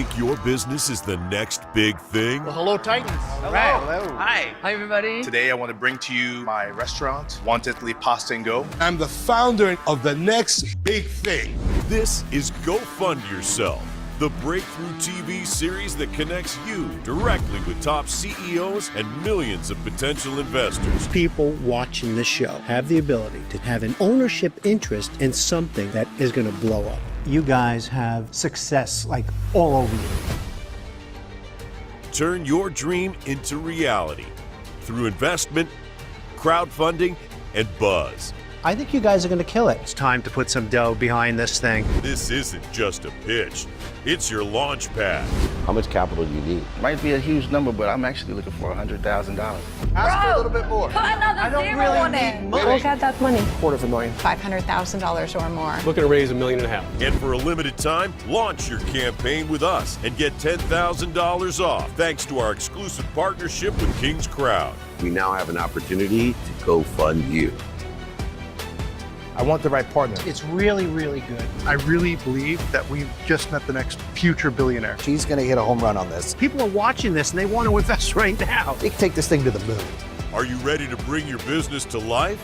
think your business is the next big thing? Well, hello, Titans. Hello. Hello. Hi. Hi, everybody. Today I want to bring to you my restaurant, Wantedly Pasta and Go. I'm the founder of the next big thing. This is Go Fund Yourself, the breakthrough TV series that connects you directly with top CEOs and millions of potential investors. People watching the show have the ability to have an ownership interest in something that is going to blow up. You guys have success like all over you. Turn your dream into reality through investment, crowdfunding, and buzz. I think you guys are going to kill it. It's time to put some dough behind this thing. This isn't just a pitch, it's your launch pad. How much capital do you need? Might be a huge number, but I'm actually looking for $100,000. Ask for a little bit more. Put another zero on it. We'll get that money. $250,000. $500,000 or more. Looking to raise $1.5 million. And for a limited time, launch your campaign with us and get $10,000 off thanks to our exclusive partnership with King's Crowd. We now have an opportunity to go fund you. I want the right partner. It's really, really good. I really believe that we've just met the next future billionaire. She's going to hit a home run on this. People are watching this and they want to invest right now. They can take this thing to the moon. Are you ready to bring your business to life?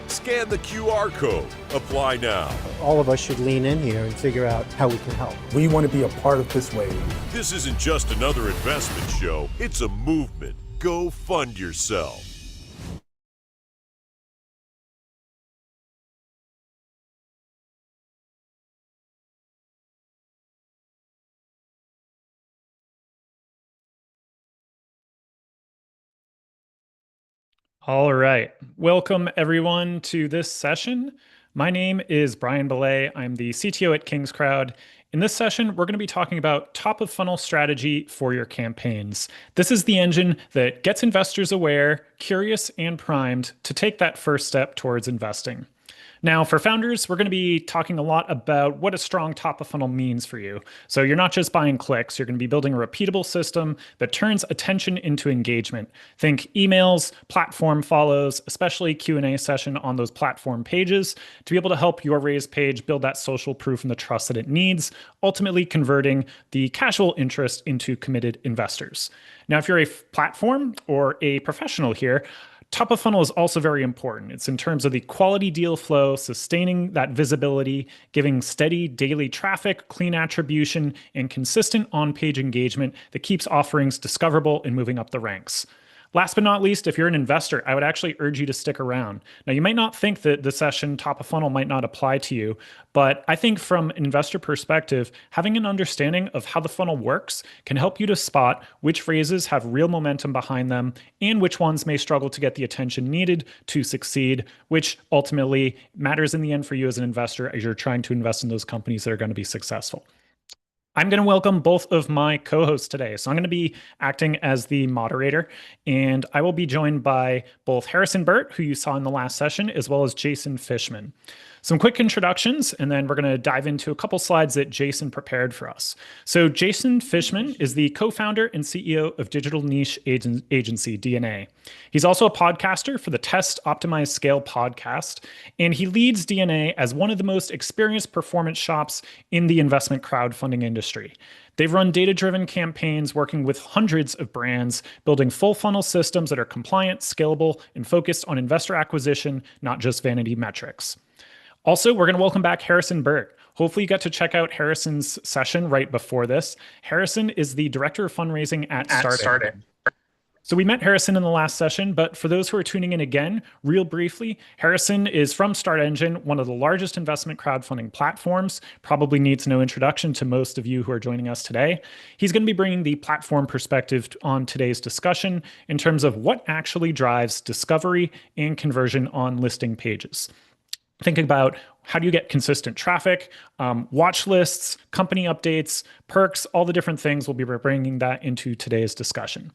Scan the QR code. Apply now. All of us should lean in here and figure out how we can help. We want to be a part of this wave. This isn't just another investment show, it's a movement. Go fund yourself. All right. Welcome, everyone, to this session. My name is Brian Belay. I'm the CTO at King's Crowd. In this session, we're going to be talking about top-of-funnel strategy for your campaigns. This is the engine that gets investors aware, curious, and primed to take that first step towards investing. Now, for founders, we're going to be talking a lot about what a strong top of funnel means for you. So you're not just buying clicks, you're going to be building a repeatable system that turns attention into engagement. Think emails, platform follows, especially Q&A session on those platform pages to be able to help your raised page build that social proof and the trust that it needs, ultimately converting the casual interest into committed investors. Now, if you're a platform or a professional here, top of funnel is also very important. It's in terms of the quality deal flow, sustaining that visibility, giving steady daily traffic, clean attribution, and consistent on-page engagement that keeps offerings discoverable and moving up the ranks. Last but not least, if you're an investor, I would actually urge you to stick around. Now, you might not think that the session top of funnel might not apply to you, but I think from an investor perspective, having an understanding of how the funnel works can help you to spot which phrases have real momentum behind them and which ones may struggle to get the attention needed to succeed, which ultimately matters in the end for you as an investor as you're trying to invest in those companies that are going to be successful. I'm going to welcome both of my co-hosts today. So I'm going to be acting as the moderator, and I will be joined by both Harrison Burt, who you saw in the last session, as well as Jason Fishman. Some quick introductions, and then we're going to dive into a couple slides that Jason prepared for us. So Jason Fishman is the co-founder and CEO of digital niche agency DNA. He's also a podcaster for the Test, Optimize, Scale podcast, and he leads DNA as one of the most experienced performance shops in the investment crowdfunding industry. They've run data-driven campaigns working with hundreds of brands, building full funnel systems that are compliant, scalable, and focused on investor acquisition, not just vanity metrics. Also, we're going to welcome back Harrison Burt. Hopefully you got to check out Harrison's session right before this. Harrison is the director of fundraising at Started. So we met Harrison in the last session, but for those who are tuning in again, real briefly, Harrison is from StartEngine, one of the largest investment crowdfunding platforms, probably needs no introduction to most of you who are joining us today. He's going to be bringing the platform perspective on today's discussion in terms of what actually drives discovery and conversion on listing pages. Thinking about how do you get consistent traffic, watch lists, company updates, perks, all the different things. We'll be bringing that into today's discussion.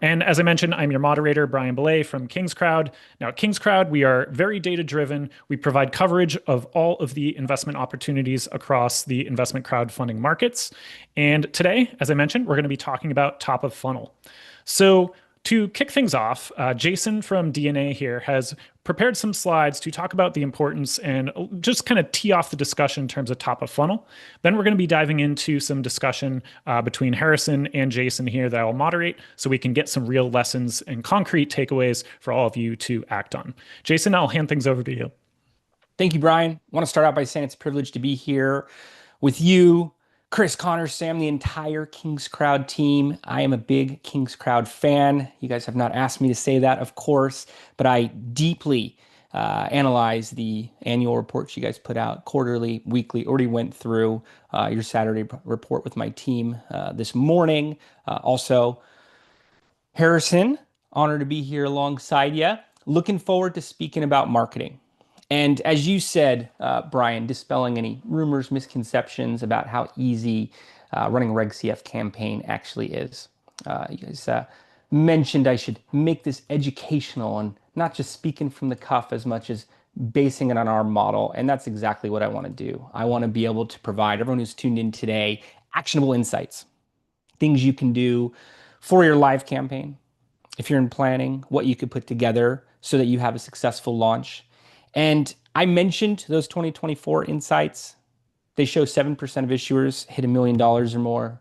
And as I mentioned, I'm your moderator, Brian Belay from King's Crowd. Now at King's Crowd, we are very data-driven. We provide coverage of all of the investment opportunities across the investment crowdfunding markets. And today, as I mentioned, we're going to be talking about top of funnel. So To kick things off, Jason from DNA here has prepared some slides to talk about the importance and just kind of tee off the discussion in terms of top of funnel. Then we're going to be diving into some discussion between Harrison and Jason here that I'll moderate so we can get some real lessons and concrete takeaways for all of you to act on. Jason, I'll hand things over to you. Thank you, Brian. I want to start out by saying it's a privilege to be here with you, Chris, Connor, Sam, the entire King's Crowd team. I am a big King's Crowd fan. You guys have not asked me to say that, of course, but I deeply analyze the annual reports you guys put out quarterly, weekly. Already went through your Saturday report with my team this morning. Also, Harrison, honored to be here alongside you. Looking forward to speaking about marketing. And as you said, Brian, dispelling any rumors, misconceptions about how easy running a Reg CF campaign actually is. You guys mentioned I should make this educational and not just speaking from the cuff as much as basing it on our model. And that's exactly what I want to do. I want to be able to provide everyone who's tuned in today actionable insights, things you can do for your live campaign. If you're in planning, what you could put together so that you have a successful launch. And I mentioned those 2024 insights. They show 7% of issuers hit $1 million or more.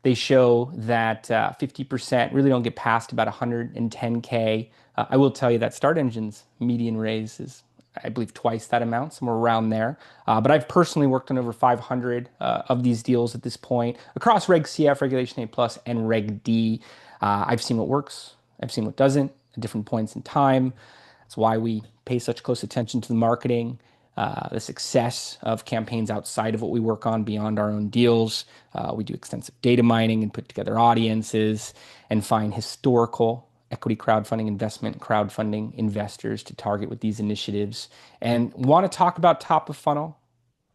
They show that 50% really don't get past about 110K. I will tell you that Start Engine's median raise is, I believe, twice that amount, somewhere around there. But I've personally worked on over 500 of these deals at this point across Reg CF, Regulation A+, and Reg D. I've seen what works. I've seen what doesn't at different points in time. That's why we pay such close attention to the marketing, the success of campaigns outside of what we work on beyond our own deals. We do extensive data mining and put together audiences and find historical equity crowdfunding, investment crowdfunding investors to target with these initiatives, and want to talk about top of funnel,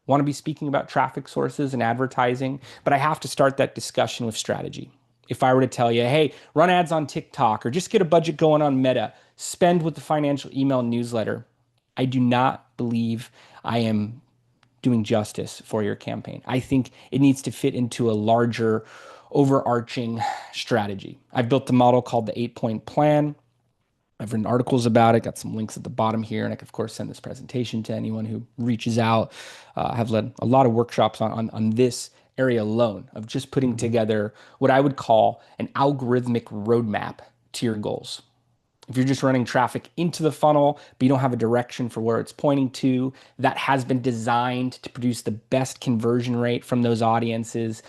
want to be speaking about traffic sources and advertising, but I have to start that discussion with strategy. If I were to tell you, hey, run ads on TikTok or just get a budget going on Meta, spend with the financial email newsletter, I do not believe I am doing justice for your campaign. I think it needs to fit into a larger overarching strategy. I've built a model called the 8-point plan. I've written articles about it, got some links at the bottom here, and I can, of course, send this presentation to anyone who reaches out. I have led a lot of workshops on this area alone of just putting together what I would call an algorithmic roadmap to your goals. If you're just running traffic into the funnel, but you don't have a direction for where it's pointing to, that has been designed to produce the best conversion rate from those audiences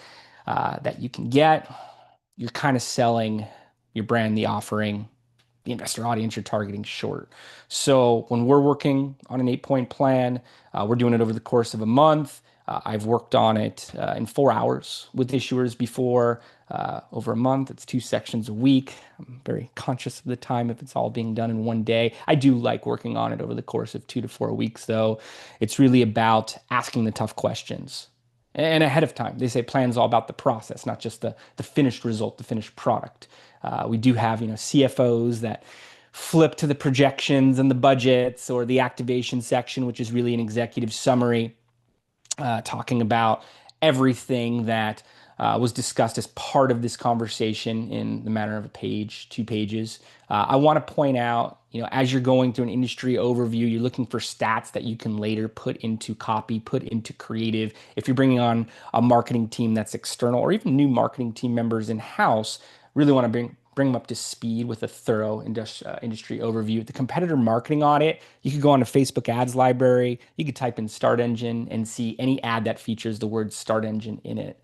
that you can get, you're kind of selling your brand, the offering, the investor audience you're targeting short. So when we're working on an 8-point plan, we're doing it over the course of a month. I've worked on it in 4 hours with issuers before. Over a month, it's 2 sections a week. I'm very conscious of the time if it's all being done in one day. I do like working on it over the course of 2 to 4 weeks, though. It's really about asking the tough questions. And ahead of time, they say plan's all about the process, not just the finished result, the finished product. We do have, CFOs that flip to the projections and the budgets, or the activation section, which is really an executive summary, talking about everything that was discussed as part of this conversation in the matter of a page, 2 pages. I want to point out, as you're going through an industry overview, you're looking for stats that you can later put into copy, put into creative. If you're bringing on a marketing team that's external, or even new marketing team members in-house, really want to bring them up to speed with a thorough industry overview. The competitor marketing audit, you could go on to Facebook ads library, you could type in Start Engine and see any ad that features the word Start Engine in it.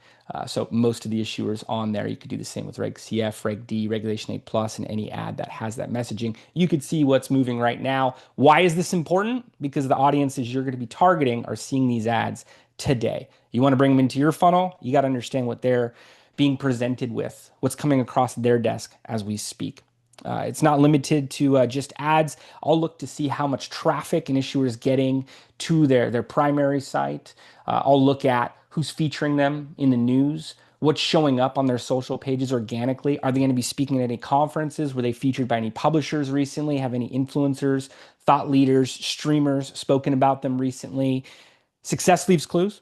So most of the issuers on there, you could do the same with Reg CF, Reg D, Regulation A+, and any ad that has that messaging. You could see what's moving right now. Why is this important? Because the audiences you're going to be targeting are seeing these ads today. You want to bring them into your funnel, you got to understand what they're being presented with, what's coming across their desk as we speak. It's not limited to just ads. I'll look to see how much traffic an issuer is getting to their primary site. I'll look at who's featuring them in the news, what's showing up on their social pages organically. Are they going to be speaking at any conferences? Were they featured by any publishers recently? Have any influencers, thought leaders, streamers spoken about them recently? Success leaves clues.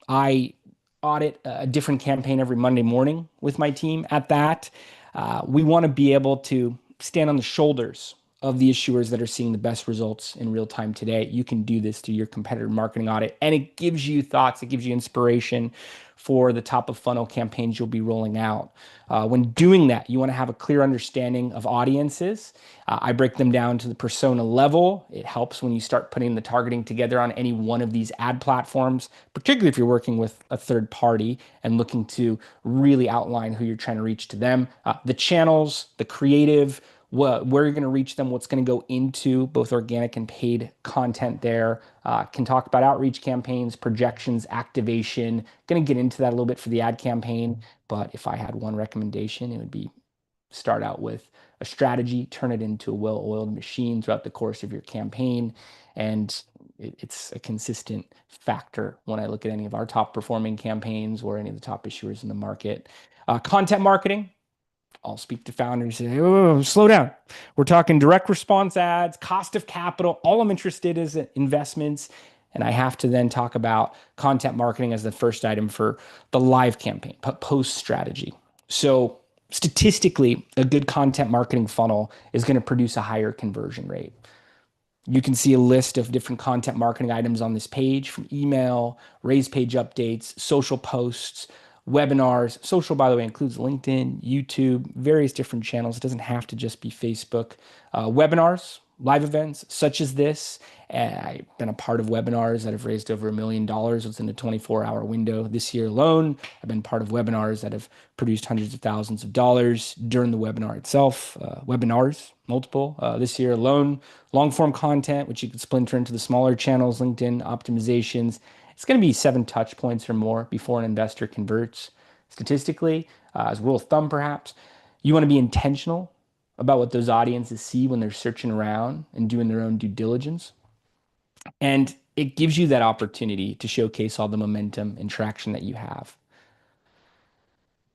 I audit a different campaign every Monday morning with my team at that. We want to be able to stand on the shoulders of the issuers that are seeing the best results in real time today. You can do this through your competitor marketing audit, and it gives you thoughts, it gives you inspiration for the top of funnel campaigns you'll be rolling out. When doing that, you want to have a clear understanding of audiences. I break them down to the persona level. It helps when you start putting the targeting together on any one of these ad platforms, particularly if you're working with a third party and looking to really outline who you're trying to reach to them. The channels, the creative, where you're going to reach them, what's going to go into both organic and paid content there. Can talk about outreach campaigns, projections, activation. Going to get into that a little bit for the ad campaign, but if I had one recommendation, it would be start out with a strategy, turn it into a well-oiled machine throughout the course of your campaign, and it's a consistent factor when I look at any of our top performing campaigns or any of the top issuers in the market. Content marketing. I'll speak to founders and say, oh, slow down. We're talking direct response ads, cost of capital. All I'm interested in is investments. And I have to then talk about content marketing as the first item for the live campaign, post strategy. So statistically, a good content marketing funnel is going to produce a higher conversion rate. You can see a list of different content marketing items on this page, from email, raise page updates, social posts, webinars. Social, by the way, includes LinkedIn, YouTube, various different channels. It doesn't have to just be Facebook. Webinars, live events such as this. I've been a part of webinars that have raised over $1 million within a 24-hour window this year alone. I've been part of webinars that have produced hundreds of thousands of dollars during the webinar itself. Webinars, multiple this year alone. Long-form content, which you can splinter into the smaller channels, LinkedIn optimizations. It's going to be 7 touch points or more before an investor converts. Statistically, as a rule of thumb perhaps, you want to be intentional about what those audiences see when they're searching around and doing their own due diligence. And it gives you that opportunity to showcase all the momentum and traction that you have.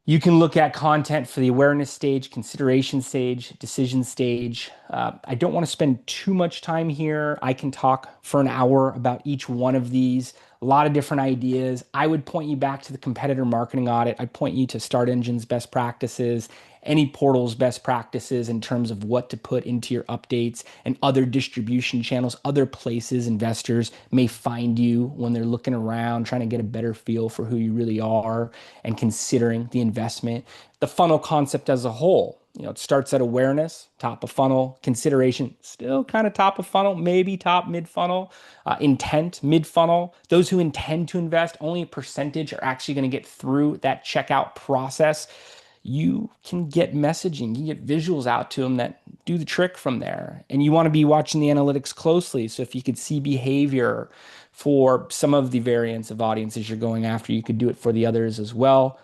You can look at content for the awareness stage, consideration stage, decision stage. I don't want to spend too much time here. I can talk for an hour about each one of these. A lot of different ideas. I would point you back to the competitor marketing audit. I'd point you to Start Engine's best practices, any portal's best practices in terms of what to put into your updates, and other distribution channels, other places investors may find you when they're looking around, trying to get a better feel for who you really are and considering the investment. The funnel concept as a whole. It starts at awareness, top of funnel, consideration, still kind of top of funnel, maybe top mid funnel, intent, mid funnel. Those who intend to invest, only a percentage are actually going to get through that checkout process. You can get messaging, you can get visuals out to them that do the trick from there. And you want to be watching the analytics closely. So if you could see behavior for some of the variants of audiences you're going after, you could do it for the others as well.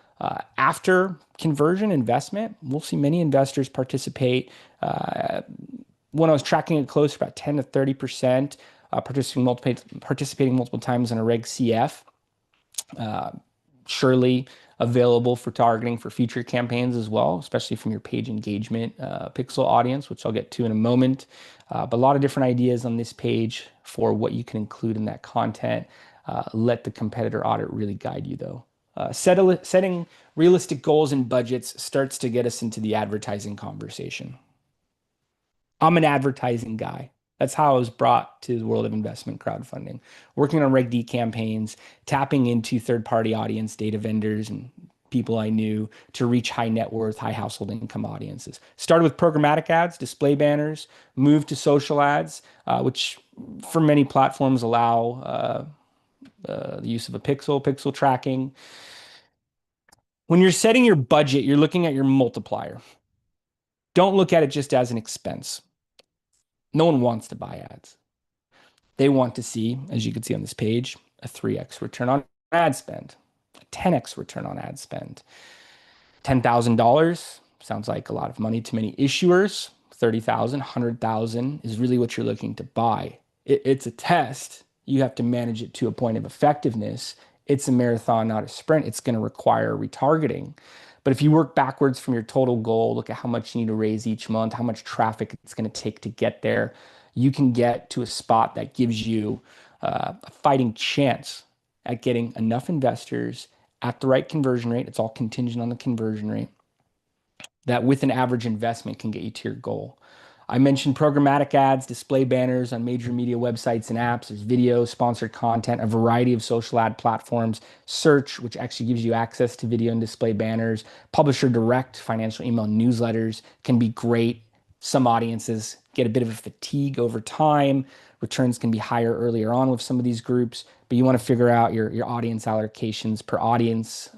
After conversion investment, we'll see many investors participate. When I was tracking it close, about 10 to 30% participating multiple times in a Reg CF. Surely available for targeting for future campaigns as well, especially from your page engagement pixel audience, which I'll get to in a moment. But a lot of different ideas on this page for what you can include in that content. Let the competitor audit really guide you though. Setting realistic goals and budgets starts to get us into the advertising conversation. I'm an advertising guy. That's how I was brought to the world of investment crowdfunding. Working on Reg D campaigns, tapping into third-party audience data vendors and people I knew to reach high net worth, high household income audiences. Started with programmatic ads, display banners, moved to social ads, which for many platforms allow the use of a pixel tracking. When you're setting your budget, you're looking at your multiplier. Don't look at it just as an expense. No one wants to buy ads. They want to see, as you can see on this page, a 3x return on ad spend, a 10x return on ad spend. $10,000 sounds like a lot of money to many issuers. 30,000, 100,000 is really what you're looking to buy. It's a test. You have to manage it to a point of effectiveness. It's a marathon, not a sprint. It's going to require retargeting. But if you work backwards from your total goal, look at how much you need to raise each month, how much traffic it's going to take to get there, you can get to a spot that gives you a fighting chance at getting enough investors at the right conversion rate. It's all contingent on the conversion rate. that with an average investment can get you to your goal. I mentioned programmatic ads, display banners on major media websites and apps. There's video, sponsored content, a variety of social ad platforms, search, which actually gives you access to video and display banners, publisher direct, financial email newsletters can be great. Some audiences get a bit of a fatigue over time. Returns can be higher earlier on with some of these groups, but you want to figure out your audience allocations per audience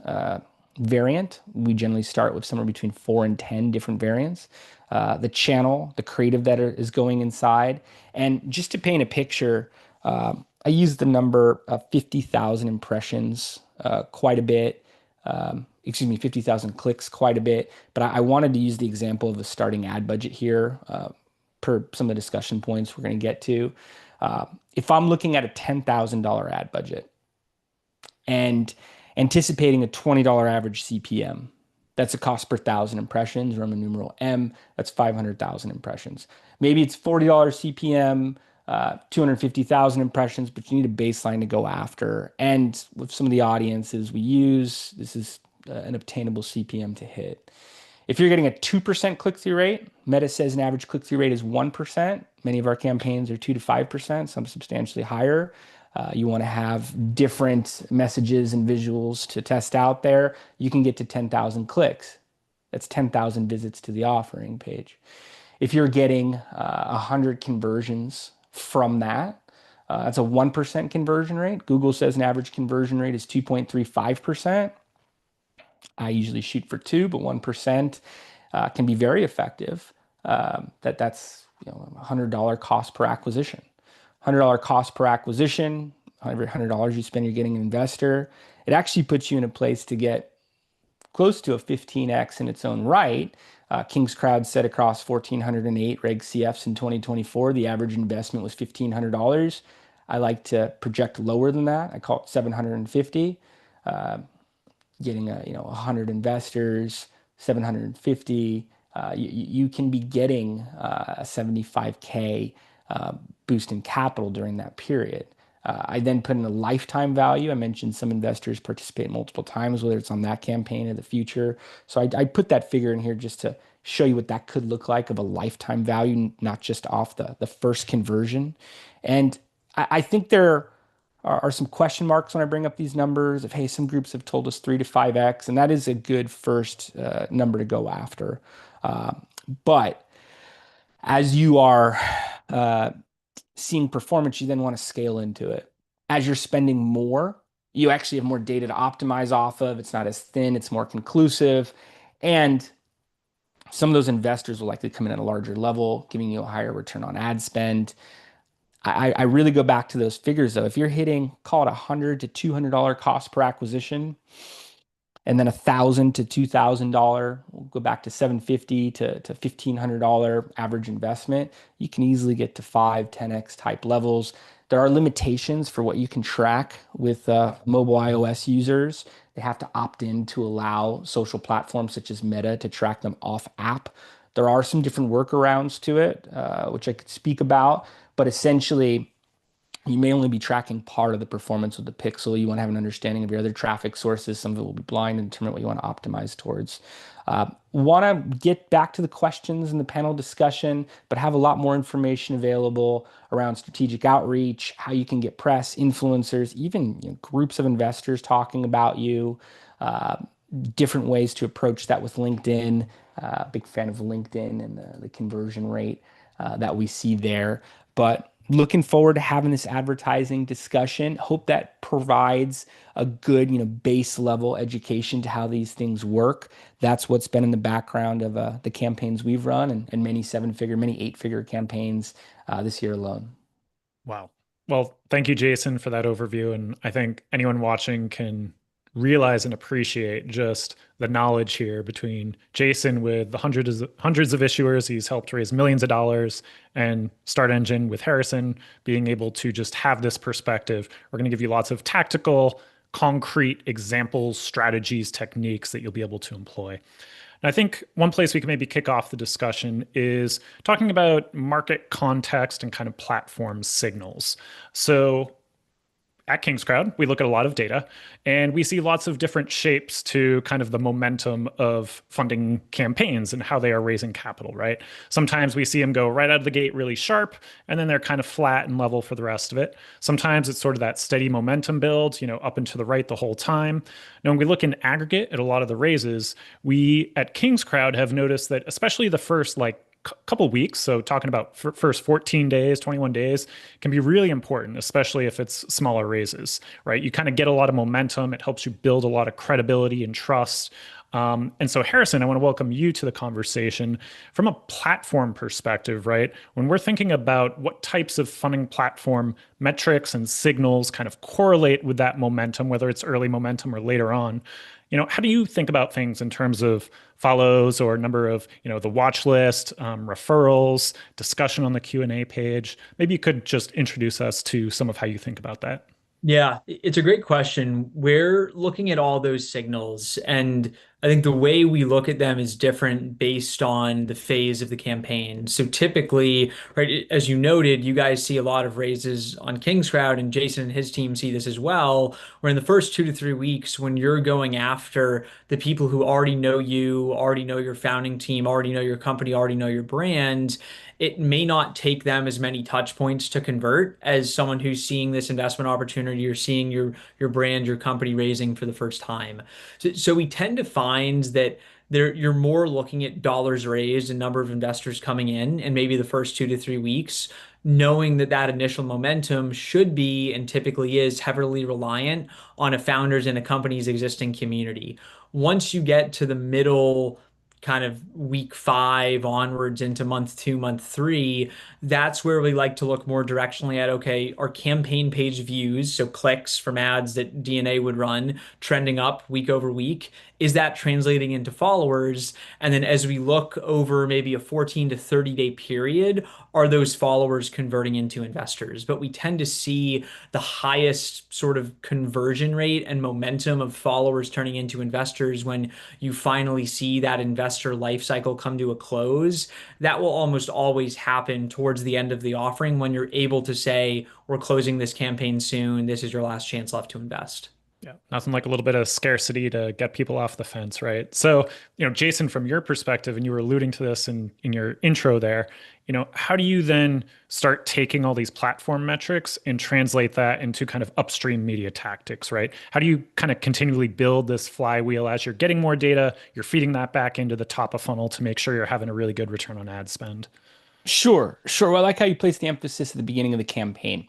variant. We generally start with somewhere between 4 and 10 different variants. The channel, the creative that is going inside. And just to paint a picture, I use the number of 50,000 impressions quite a bit. 50,000 clicks quite a bit. But I wanted to use the example of a starting ad budget here per some of the discussion points we're going to get to. If I'm looking at a $10,000 ad budget and anticipating a $20 average CPM, that's a cost per 1,000 impressions, Roman numeral M, that's 500,000 impressions. Maybe it's $40 CPM, 250,000 impressions, but you need a baseline to go after. And with some of the audiences we use, this is an obtainable CPM to hit. If you're getting a 2% click-through rate, Meta says an average click-through rate is 1%. Many of our campaigns are 2 to 5%, some substantially higher. You want to have different messages and visuals to test out there. You can get to 10,000 clicks. That's 10,000 visits to the offering page. If you're getting 100 conversions from that, that's a 1% conversion rate. Google says an average conversion rate is 2.35%. I usually shoot for 2, but 1% can be very effective. That's $100 cost per acquisition. $100 cost per acquisition, every $100 you spend, you're getting an investor. It actually puts you in a place to get close to a 15x in its own right. King's Crowd said across 1,408 Reg CFs in 2024, the average investment was $1,500. I like to project lower than that. I call it 750. Getting 100 investors, 750. You can be getting a 75K boost in capital during that period. I then put in a lifetime value. I mentioned some investors participate multiple times, whether it's on that campaign or the future. So I put that figure in here just to show you what that could look like of a lifetime value, not just off the first conversion. And I think there are some question marks when I bring up these numbers of, hey, some groups have told us 3 to 5x, and that is a good first number to go after. But as you are seeing performance, you then want to scale into it. As you're spending more, you actually have more data to optimize off of. It's not as thin, it's more conclusive. And some of those investors will likely come in at a larger level, giving you a higher return on ad spend. I really go back to those figures though. If you're hitting, call it $100 to $200 cost per acquisition, and then $1,000 to $2,000, we'll go back to $750 to $1,500 average investment, you can easily get to 5, 10x type levels. There are limitations for what you can track with mobile iOS users. They have to opt in to allow social platforms such as Meta to track them off app. There are some different workarounds to it, which I could speak about, but essentially, you may only be tracking part of the performance of the pixel. You want to have an understanding of your other traffic sources. Some of it will be blind and determine what you want to optimize towards. Want to get back to the questions in the panel discussion, but have a lot more information available around strategic outreach, how you can get press, influencers, even groups of investors talking about you, different ways to approach that with LinkedIn. Big fan of LinkedIn and the conversion rate that we see there. But looking forward to having this advertising discussion. Hope that provides a good, base level education to how these things work. That's what's been in the background of the campaigns we've run and many 7-figure, many 8-figure campaigns this year alone. Wow. Well, thank you, Jason, for that overview. And I think anyone watching can realize and appreciate just the knowledge here between Jason with the hundreds of issuers he's helped raise millions of dollars, and Start Engine with Harrison being able to just have this perspective. We're going to give you lots of tactical, concrete examples, strategies, techniques that you'll be able to employ. And I think one place we can maybe kick off the discussion is talking about market context and kind of platform signals. So at King's Crowd, we look at a lot of data and we see lots of different shapes to kind of the momentum of funding campaigns and how they are raising capital, right? Sometimes we see them go right out of the gate really sharp, and then they're kind of flat and level for the rest of it. Sometimes it's sort of that steady momentum build, up and to the right the whole time. Now, when we look in aggregate at a lot of the raises, we at King's Crowd have noticed that especially the first couple weeks, so talking about first 14 days, 21 days, can be really important, especially if it's smaller raises, right? You kind of get a lot of momentum. It helps you build a lot of credibility and trust. And so, Harrison, I want to welcome you to the conversation from a platform perspective, right? When we're thinking about what types of funding platform metrics and signals kind of correlate with that momentum, whether it's early momentum or later on, how do you think about things in terms of follows or number of, the watch list, referrals, discussion on the Q&A page? Maybe you could just introduce us to some of how you think about that. Yeah, it's a great question. We're looking at all those signals, and I think the way we look at them is different based on the phase of the campaign. So typically, right, as you noted, you guys see a lot of raises on King's Crowd, and Jason and his team see this as well, where in the first 2 to 3 weeks, when you're going after the people who already know you, already know your founding team, already know your company, already know your brand, it may not take them as many touch points to convert as someone who's seeing this investment opportunity or seeing your brand, your company raising for the first time. So we tend to find that you're more looking at dollars raised and number of investors coming in maybe the first 2 to 3 weeks, knowing that initial momentum should be and typically is heavily reliant on a founder's and a company's existing community. Once you get to the middle kind of week 5 onwards into month 2, month 3, that's where we like to look more directionally at, okay, our campaign page views, so clicks from ads that DNA would run, trending up week over week. Is that translating into followers? And then as we look over maybe a 14 to 30 day period, are those followers converting into investors? But we tend to see the highest sort of conversion rate and momentum of followers turning into investors when you finally see that investor life cycle come to a close. That will almost always happen towards the end of the offering when you're able to say, we're closing this campaign soon. This is your last chance left to invest. Yeah, nothing like a little bit of scarcity to get people off the fence, right? So, Jason, from your perspective, and you were alluding to this in your intro there, how do you then start taking all these platform metrics and translate that into kind of upstream media tactics, right? How do you kind of continually build this flywheel as you're getting more data, you're feeding that back into the top of funnel to make sure you're having a really good return on ad spend? Sure. Well, I like how you place the emphasis at the beginning of the campaign.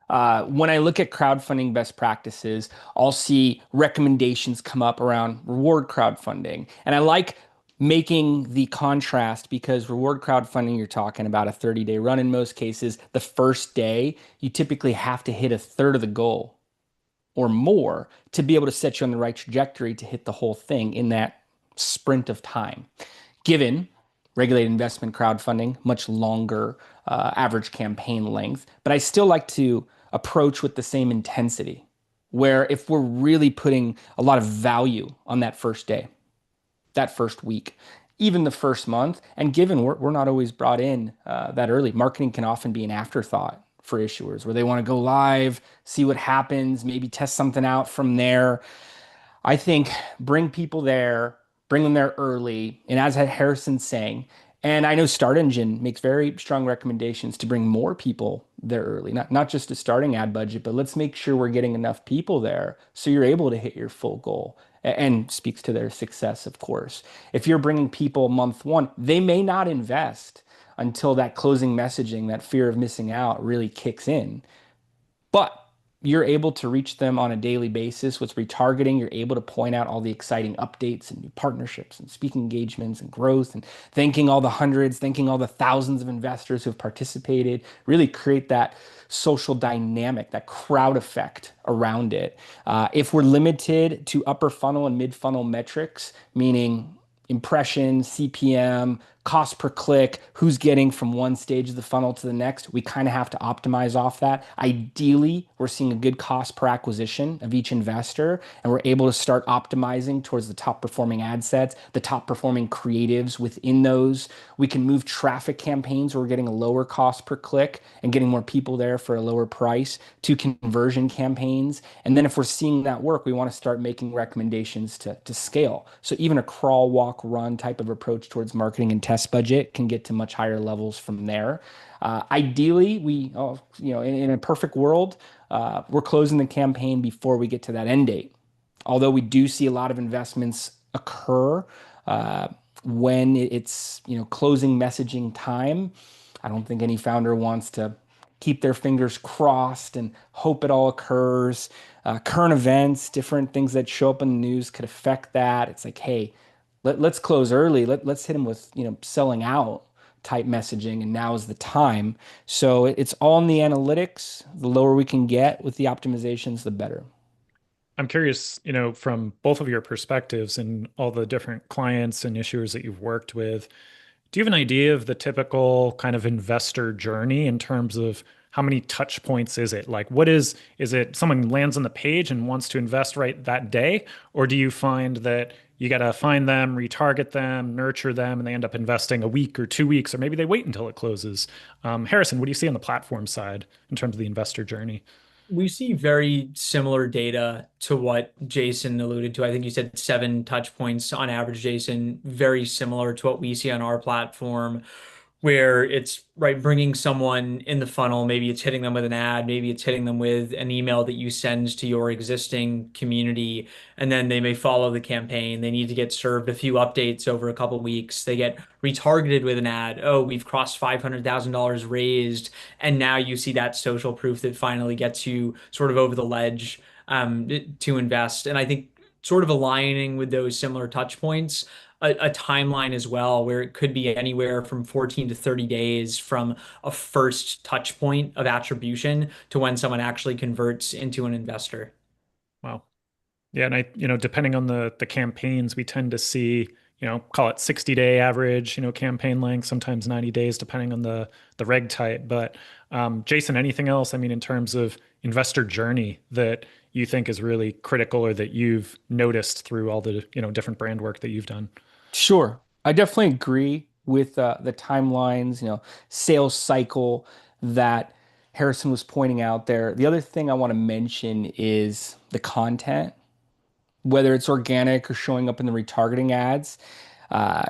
When I look at crowdfunding best practices, I'll see recommendations come up around reward crowdfunding. And I like making the contrast because reward crowdfunding, you're talking about a 30-day run in most cases. The first day, you typically have to hit a third of the goal or more to be able to set you on the right trajectory to hit the whole thing in that sprint of time. Given regulated investment crowdfunding, much longer average campaign length, but I still like to approach with the same intensity, where if we're really putting a lot of value on that first day, that first week, even the first month, and given we're not always brought in that early, marketing can often be an afterthought for issuers where they want to go live, see what happens, maybe test something out from there. I think bring people there, bring them there early, and as Harrison's saying, and I know Start Engine makes very strong recommendations to bring more people there early, not just a starting ad budget, but let's make sure we're getting enough people there so you're able to hit your full goal, and speaks to their success, of course. If you're bringing people month 1, they may not invest until that closing messaging, that fear of missing out really kicks in. But you're able to reach them on a daily basis with retargeting. You're able to point out all the exciting updates and new partnerships and speaking engagements and growth, and thanking all the hundreds, thanking all the thousands of investors who have participated, really create that social dynamic, that crowd effect around it. If we're limited to upper funnel and mid funnel metrics, meaning impressions, CPM, cost per click, who's getting from one stage of the funnel to the next. We kind of have to optimize off that. Ideally, we're seeing a good cost per acquisition of each investor, and we're able to start optimizing towards the top performing ad sets, the top performing creatives within those. We can move traffic campaigns where we're getting a lower cost per click and getting more people there for a lower price to conversion campaigns. And then if we're seeing that work, we want to start making recommendations to scale. So even a crawl, walk, run type of approach towards marketing and test budget can get to much higher levels from there. Ideally, in a perfect world, we're closing the campaign before we get to that end date. Although we do see a lot of investments occur when it's closing messaging time. I don't think any founder wants to keep their fingers crossed and hope it all occurs. Current events, different things that show up in the news could affect that. It's like, hey, let's close early. Let's hit them with selling out type messaging, and now is the time. So it's all in the analytics. The lower we can get with the optimizations, the better. I'm curious, from both of your perspectives and all the different clients and issuers that you've worked with, do you have an idea of the typical kind of investor journey in terms of how many touch points is it? Like, is it someone lands on the page and wants to invest right that day? Or do you find that you got to find them, retarget them, nurture them, and they end up investing a week or 2 weeks, or maybe they wait until it closes? Harrison, what do you see on the platform side in terms of the investor journey? We see very similar data to what Jason alluded to. I think you said 7 touch points on average, Jason, very similar to what we see on our platform, where it's bringing someone in the funnel. Maybe it's hitting them with an ad, maybe it's hitting them with an email that you send to your existing community, and then they may follow the campaign. They need to get served a few updates over a couple weeks. They get retargeted with an ad. Oh, we've crossed $500,000 raised, and now you see that social proof that finally gets you sort of over the ledge to invest. And I think sort of aligning with those similar touch points, a timeline as well, where it could be anywhere from 14 to 30 days from a first touch point of attribution to when someone actually converts into an investor. Wow. Yeah. And depending on the campaigns, we tend to see, call it 60-day average, campaign length, sometimes 90 days, depending on the reg type. But Jason, anything else, in terms of investor journey that you think is really critical or that you've noticed through all the, different brand work that you've done? Sure. I definitely agree with the timelines, sales cycle that Harrison was pointing out there. The other thing I want to mention is the content, whether it's organic or showing up in the retargeting ads,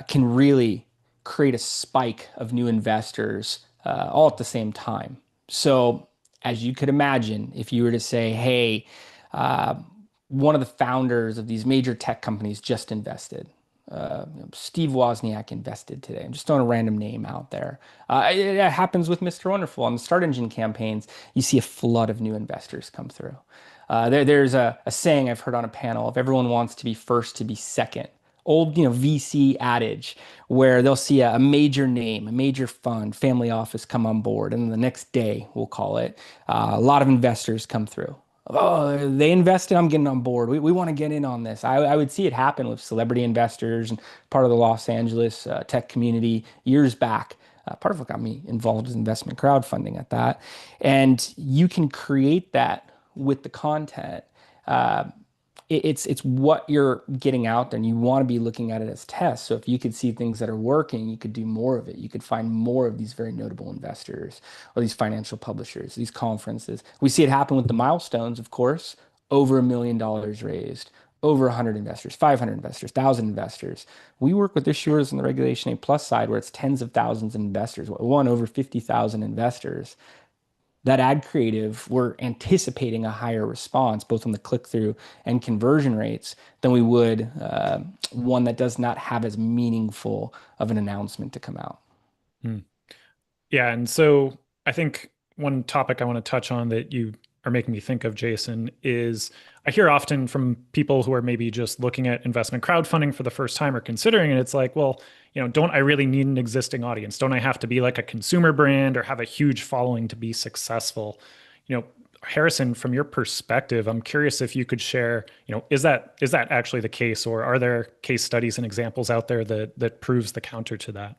can really create a spike of new investors all at the same time. So as you could imagine, if you were to say, hey, one of the founders of these major tech companies just invested, Steve Wozniak invested today. I'm just throwing a random name out there. It happens with Mr. Wonderful. On the Start Engine campaigns, you see a flood of new investors come through. There's a saying I've heard on a panel of everyone wants to be first to be second. Old VC adage where they'll see a major name, a major fund, family office come on board, and the next day, we'll call it, a lot of investors come through. Oh, they invested, I'm getting on board. We want to get in on this. I would see it happen with celebrity investors and part of the Los Angeles tech community years back. Part of what got me involved is investment crowdfunding at that. And you can create that with the content. It's what you're getting out there, and you want to be looking at it as tests. So if you could see things that are working, you could do more of it. You could find more of these very notable investors or these financial publishers, these conferences. We see it happen with the milestones, of course, over $1 million raised, over 100 investors, 500 investors, 1,000 investors. We work with issuers on the Regulation A+ side where it's tens of thousands of investors, over 50,000 investors. That ad creative, we're anticipating a higher response, both on the click-through and conversion rates, than we would one that does not have as meaningful of an announcement to come out. Yeah, and so I think one topic I want to touch on that you are making me think of, Jason, is I hear often from people who are maybe just looking at investment crowdfunding for the first time or considering it, it's like, well, don't I really need an existing audience? Don't I have to be like a consumer brand or have a huge following to be successful? Harrison, from your perspective, I'm curious if you could share, is that actually the case, or are there case studies and examples out there that proves the counter to that?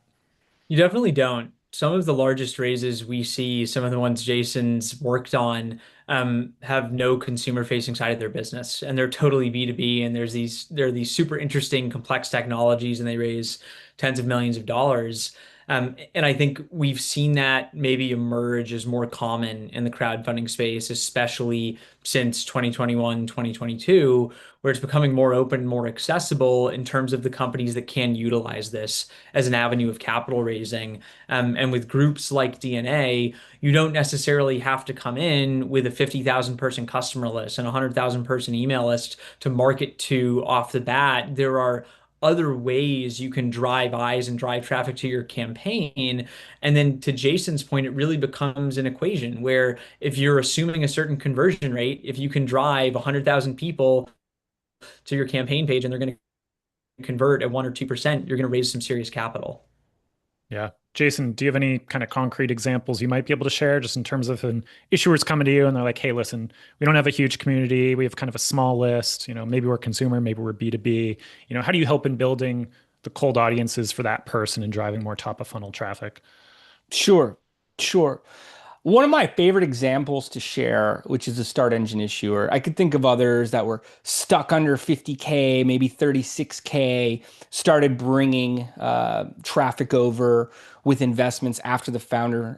You definitely don't. Some of the largest raises we see, some of the ones Jason's worked on, have no consumer facing side of their business, and they're totally B2B. And there are these super interesting, complex technologies, and they raise tens of millions of dollars. And I think we've seen that maybe emerge as more common in the crowdfunding space, especially since 2021, 2022, where it's becoming more open, more accessible in terms of the companies that can utilize this as an avenue of capital raising. And with groups like DNA, you don't necessarily have to come in with a 50,000 person customer list and a 100,000 person email list to market to off the bat. There are other ways you can drive eyes and drive traffic to your campaign. And then to Jason's point, it really becomes an equation where if you're assuming a certain conversion rate, if you can drive 100,000 people to your campaign page and they're going to convert at 1 or 2%, you're going to raise some serious capital. Yeah. Jason, do you have any kind of concrete examples you might be able to share just in terms of an issuer's coming to you and they're like, hey, listen, we don't have a huge community. We have kind of a small list. Maybe we're consumer, maybe we're B2B. How do you help in building the cold audiences for that person and driving more top of funnel traffic? Sure. One of my favorite examples to share, which is a Start Engine issuer, I could think of others that were stuck under 50K, maybe 36K, started bringing traffic over with investments after the founder,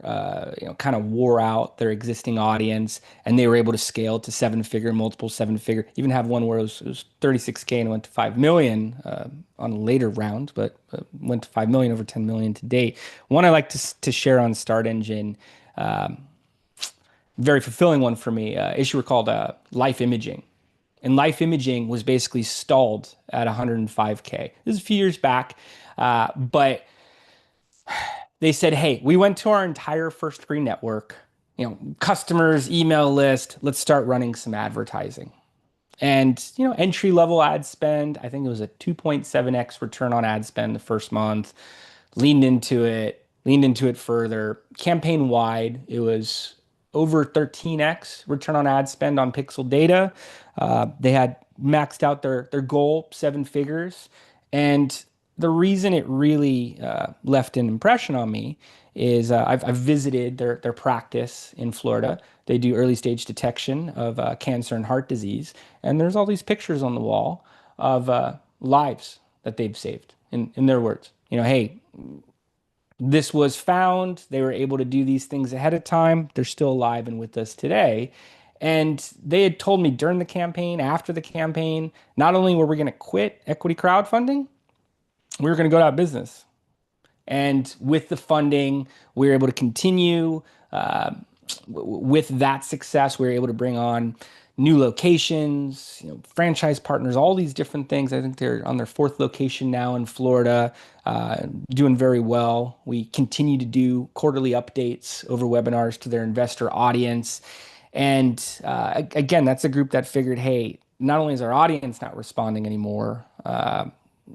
kind of wore out their existing audience, and they were able to scale to seven-figure, multiple seven-figure. Even have one where it was 36K and went to 5 million on a later round, but went to 5 million, over 10 million to date. One I like to share on Start Engine. Very fulfilling one for me, issuer called Life Imaging. And Life Imaging was basically stalled at 105K. This is a few years back, but they said, hey, we went to our entire first degree network, customers, email list, let's start running some advertising. And, entry level ad spend, I think it was a 2.7x return on ad spend the first month, leaned into it further. Campaign wide, it was over 13x return on ad spend on pixel data. They had maxed out their goal, 7 figures. And the reason it really left an impression on me is I've visited their practice in Florida. They do early stage detection of cancer and heart disease. And there's all these pictures on the wall of lives that they've saved, in their words. Hey, this was found. They were able to do these things ahead of time. They're still alive and with us today. And they had told me during the campaign, after the campaign, not only were we going to quit equity crowdfunding, we were going to go out of business. And with the funding, we were able to continue. With that success, we were able to bring on new locations, franchise partners, all these different things. I think they're on their 4th location now in Florida, doing very well. We continue to do quarterly updates over webinars to their investor audience. And again, that's a group that figured, hey, not only is our audience not responding anymore,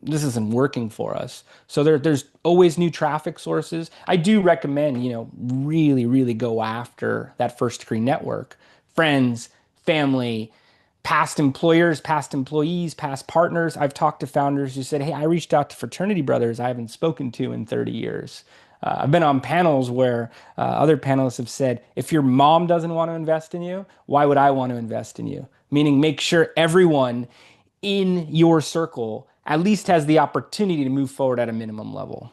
this isn't working for us. So there's always new traffic sources. I do recommend, really, really go after that first degree network, friends, family, past employers, past employees, past partners. I've talked to founders who said, hey, I reached out to fraternity brothers I haven't spoken to in 30 years. I've been on panels where other panelists have said, if your mom doesn't want to invest in you, why would I want to invest in you? Meaning make sure everyone in your circle at least has the opportunity to move forward at a minimum level.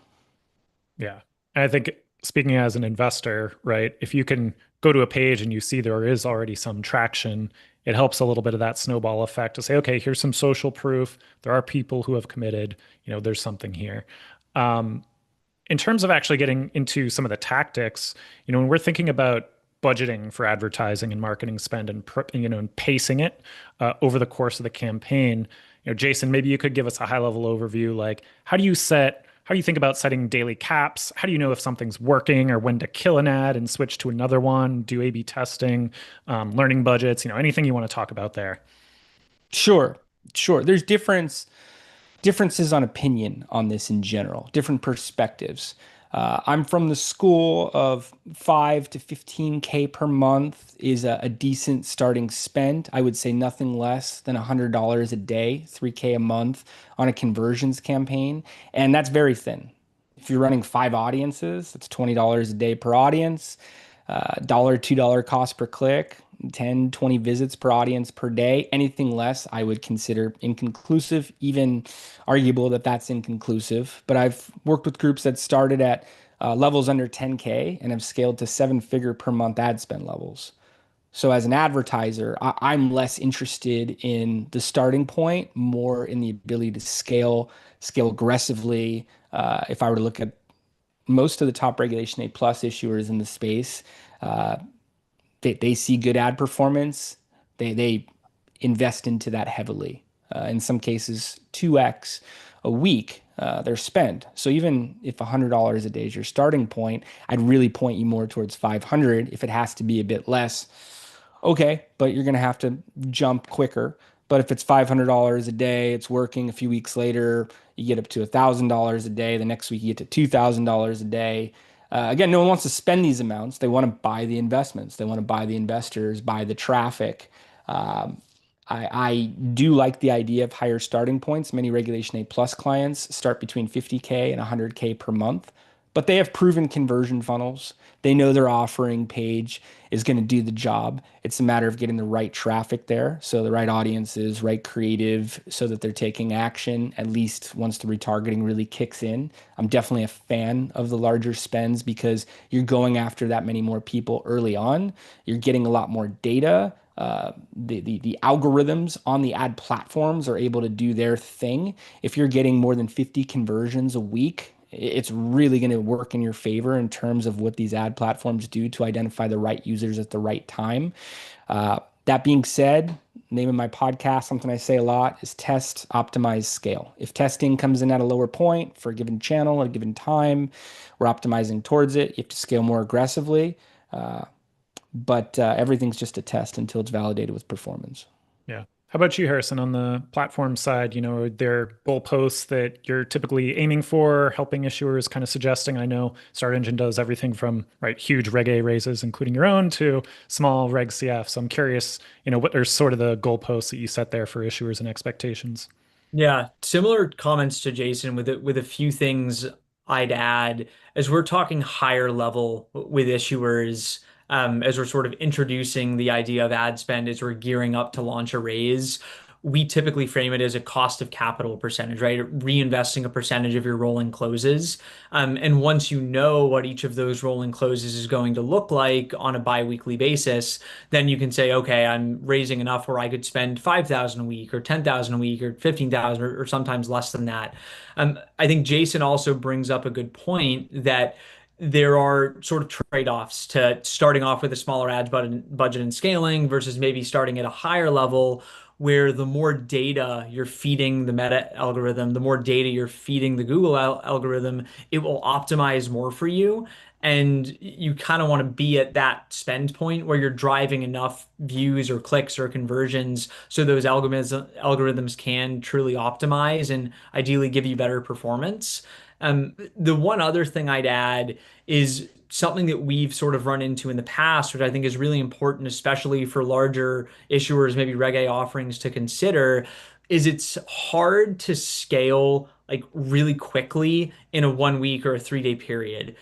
Yeah. And I think speaking as an investor, right, if you can go to a page and you see there is already some traction, it helps a little bit of that snowball effect to say, okay, here's some social proof. There are people who have committed, there's something here. In terms of actually getting into some of the tactics, when we're thinking about budgeting for advertising and marketing spend and and pacing it over the course of the campaign, Jason, maybe you could give us a high level overview, like how do you think about setting daily caps? How do you know if something's working or when to kill an ad and switch to another one, do A/B testing, learning budgets, anything you want to talk about there? Sure. There's differences on opinion on this in general, different perspectives. I'm from the school of 5 to 15K per month is a decent starting spend. I would say nothing less than $100 a day, 3K a month on a conversions campaign. And that's very thin. If you're running 5 audiences, that's $20 a day per audience, $1, $2 cost per click, 10, 20 visits per audience per day. Anything less, I would consider inconclusive, even arguable that that's inconclusive. But I've worked with groups that started at levels under 10K and have scaled to 7-figure per month ad spend levels. So as an advertiser, I'm less interested in the starting point, more in the ability to scale aggressively. If I were to look at most of the top Regulation A+ issuers in the space, they see good ad performance. They invest into that heavily. In some cases, 2x a week their spend. So even if $100 a day is your starting point, I'd really point you more towards 500. If it has to be a bit less, okay, but you're going to have to jump quicker. But if it's $500 a day, it's working. A few weeks later, you get up to $1,000 a day. The next week, you get to $2,000 a day. Again, no one wants to spend these amounts. They want to buy the investments. They want to buy the investors, buy the traffic. I do like the idea of higher starting points. Many Regulation A+ clients start between 50K and 100K per month, but they have proven conversion funnels. They know their offering page is going to do the job. It's a matter of getting the right traffic there. So the right audiences, right creative, so that they're taking action, at least once the retargeting really kicks in. I'm definitely a fan of the larger spends because you're going after that many more people early on. You're getting a lot more data. The algorithms on the ad platforms are able to do their thing. If you're getting more than 50 conversions a week, it's really going to work in your favor in terms of what these ad platforms do to identify the right users at the right time. That being said, name of my podcast, something I say a lot is test, optimize, scale. If testing comes in at a lower point for a given channel at a given time, we're optimizing towards it. You have to scale more aggressively. But everything's just a test until it's validated with performance. Yeah. How about you, Harrison, on the platform side? Are there goalposts that you're typically aiming for, helping issuers, kind of suggesting? I know Start Engine does everything from huge Reg A raises, including your own, to small Reg CF. So I'm curious, what are sort of the goalposts that you set there for issuers and expectations? Yeah, similar comments to Jason with a few things I'd add as we're talking higher level with issuers. As we're sort of introducing the idea of ad spend as we're gearing up to launch a raise, we typically frame it as a cost of capital percentage, right? Reinvesting a percentage of your rolling closes. And once you know what each of those rolling closes is going to look like on a bi-weekly basis, then you can say, okay, I'm raising enough where I could spend 5,000 a week or 10,000 a week or 15,000 or sometimes less than that. I think Jason also brings up a good point that there are sort of trade-offs to starting off with a smaller ads budget and scaling versus maybe starting at a higher level where the more data you're feeding the Meta algorithm, the more data you're feeding the Google algorithm, it will optimize more for you. And you kind of want to be at that spend point where you're driving enough views or clicks or conversions so those algorithms can truly optimize and ideally give you better performance. The one other thing I'd add is something that we've sort of run into in the past, which I think is really important, especially for larger issuers, maybe Reg A offerings to consider, is it's hard to scale really quickly in a 1 week or a 3-day period.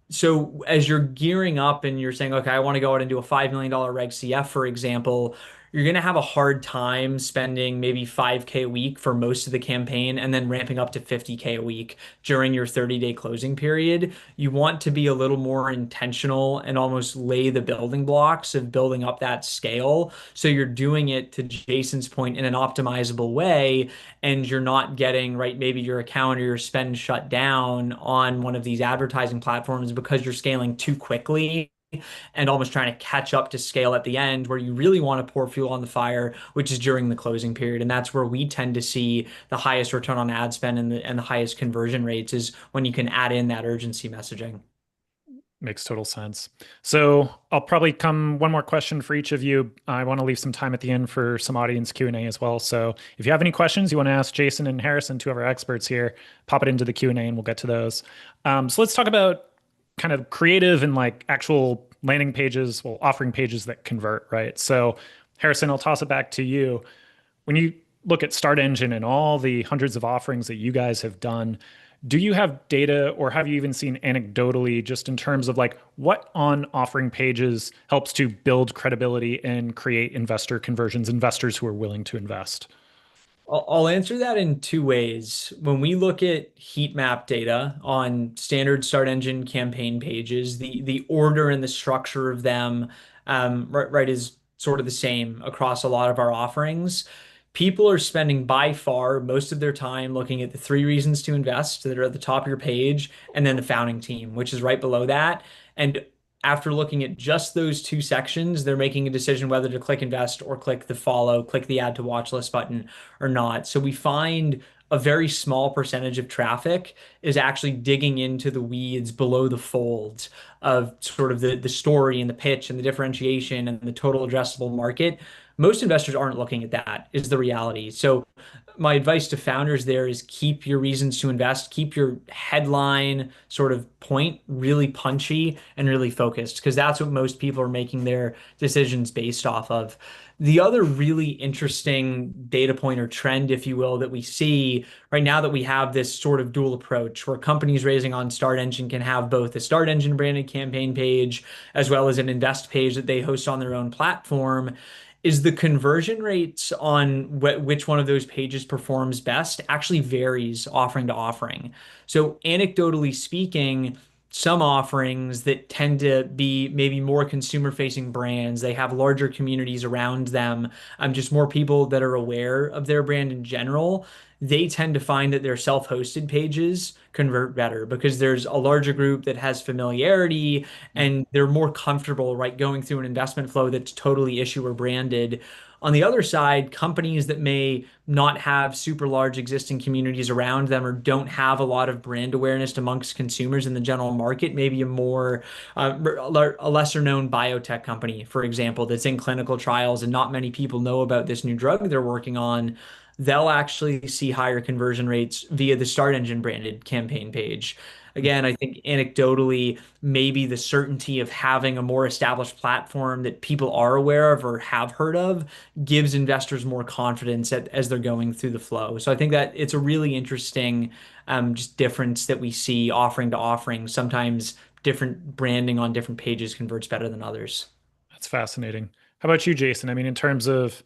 So as you're gearing up and you're saying, okay, I want to go out and do a $5 million Reg CF, for example, you're going to have a hard time spending maybe 5K a week for most of the campaign and then ramping up to 50K a week during your 30-day closing period. You want to be a little more intentional and almost lay the building blocks of building up that scale. So you're doing it, to Jason's point, in an optimizable way, and you're not getting, maybe your account or your spend shut down on one of these advertising platforms because you're scaling too quickly and almost trying to catch up to scale at the end, where you really want to pour fuel on the fire, which is during the closing period. And that's where we tend to see the highest return on ad spend and the highest conversion rates, is when you can add in that urgency messaging. Makes total sense. So I'll probably come one more question for each of you. I want to leave some time at the end for some audience Q&A as well. So if you have any questions you want to ask Jason and Harrison, two of our experts here, pop it into the Q&A and we'll get to those. So let's talk about kind of creative and actual landing pages, offering pages that convert, right? So Harrison, I'll toss it back to you. When you look at Start Engine and all the hundreds of offerings that you guys have done, Do you have data, or have you even seen anecdotally, just in terms of like what on offering pages helps to build credibility and create investor conversions, investors who are willing to invest? I'll answer that in two ways. When we look at heat map data on standard Start Engine campaign pages, the order and the structure of them, right, is sort of the same across a lot of our offerings. People are spending by far most of their time looking at the 3 reasons to invest that are at the top of your page, and then the founding team, which is right below that. And after looking at just those 2 sections, they're making a decision whether to click invest or click the follow, click the add to watch list button or not. So we find a very small percentage of traffic is actually digging into the weeds below the folds of sort of the story and the pitch and the differentiation and the total addressable market. Most investors aren't looking at that, is the reality. So my advice to founders there is keep your reasons to invest, keep your headline sort of point really punchy and really focused, because that's what most people are making their decisions based off of. The other really interesting data point or trend, if you will, that we see right now that we have this sort of dual approach where companies raising on Start Engine can have both a Start Engine branded campaign page as well as an invest page that they host on their own platform, is the conversion rates on which one of those pages performs best actually varies offering to offering. So anecdotally speaking, some offerings that tend to be maybe more consumer-facing brands, they have larger communities around them, just more people that are aware of their brand in general, they tend to find that their self-hosted pages convert better because there's a larger group that has familiarity and they're more comfortable, right, going through an investment flow that's totally issuer branded. On the other side, companies that may not have super large existing communities around them or don't have a lot of brand awareness amongst consumers in the general market, maybe a lesser known biotech company, for example, that's in clinical trials and not many people know about this new drug they're working on, they'll actually see higher conversion rates via the Start Engine branded campaign page. Again, I think anecdotally, maybe the certainty of having a more established platform that people are aware of or have heard of gives investors more confidence as they're going through the flow. So I think that it's a really interesting just difference that we see offering to offering. Sometimes different branding on different pages converts better than others. That's fascinating. How about you, Jason? I mean, in terms of,